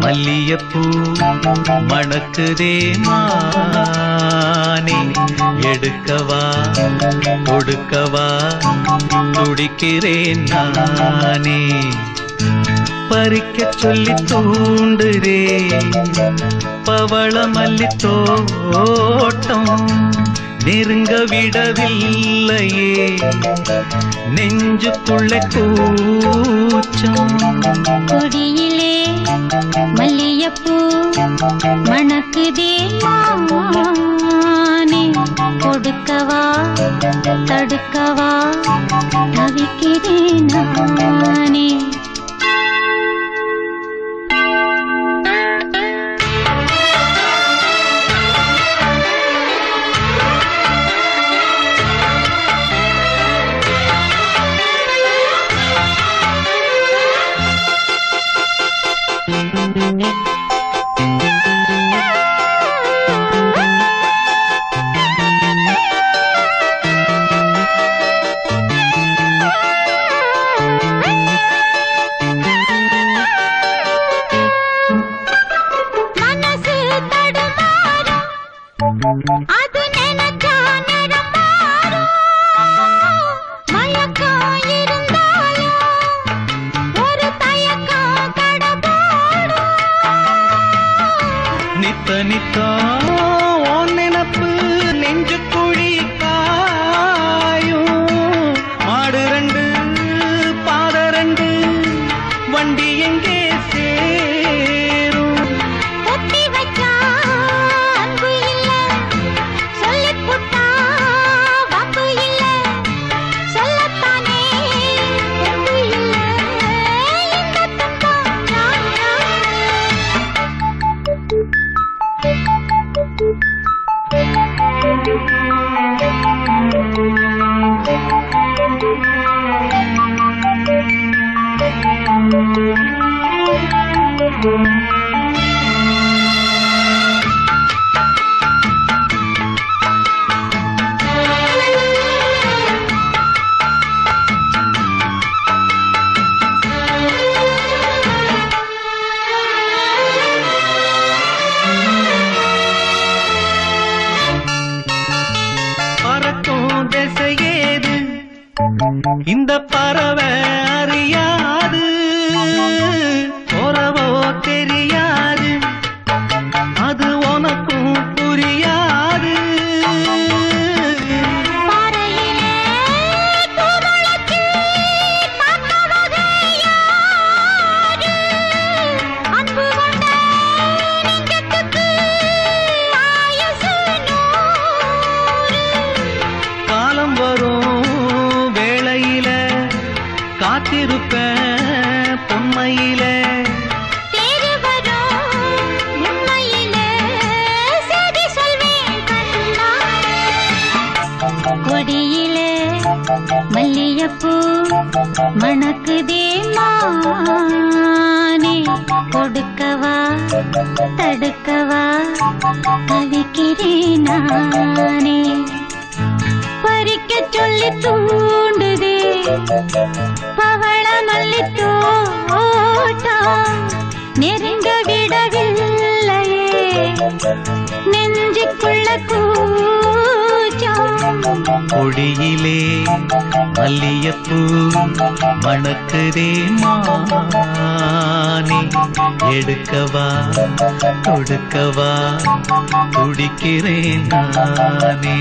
மல்லியப்பூ மணக்குதே மானே, எடுக்கவா கொடுக்கவா துடிக்கிறேன் நானே. பறிக்க சொல்லி தூண்டுதே பவள மல்லி தோட்டம், நெருங்க விடவில்லையே நெஞ்சுக்குள்ள கூச்சம். கொடியிலே மல்லியப்பூ மணக்குதே மானே, கொடுக்கவா தடுக்கவா தவிக்கிறேன் நானே. அது நினைச்சா நடமாறும், மயக்கம் இருந்தாலும் ஒரு தயக்கம் கடபாடும். நித்த நித்தா உன் நினப்பு நெஞ்சு குழி காயும், மாடு ரெண்டு பாத ரெண்டு வண்டி எங்கே சேரும். ஒத்தி வச்சா அன்பு இல்ல, சொல்லிப் புட்டா வம்பு இல்ல, சொல்லத்தானே தெம்பு இல்ல, இந்த துன்பம் நான் பறக்கும் திசையேது இந்த பறவை அறியாது, உறவோ தெரியாது அது உனக்கும் புரியாது. பாறையிலே பூமுளைச்சு பார்த்தவகை யாரு, அன்பு கொண்ட நெஞ்சத்துக்கு ஆயுசு 100. காலம் வரும் வேளையில காத்திருப்பேன் பொன்மையில, தேடி வரும் உண்மையிலே செய்தி சொல்வேன் கண்ணா. கொடியிலே மல்லியப்பூ மணக்குதே மானே, கொடுக்கவா தடுக்கவா தவிக்கிறேன் நானே. பறிக்க சொல்லி தூண்டுதே பவள மல்லி தோட்டம், நெருங்க விடவில்லையே நெஞ்சுக்குள்ள கூச்சம். கொடியிலே மல்லியப்பூ மணக்குதே மானே, எடுக்கவா கொடுக்கவா துடிக்கிறேன் நானே.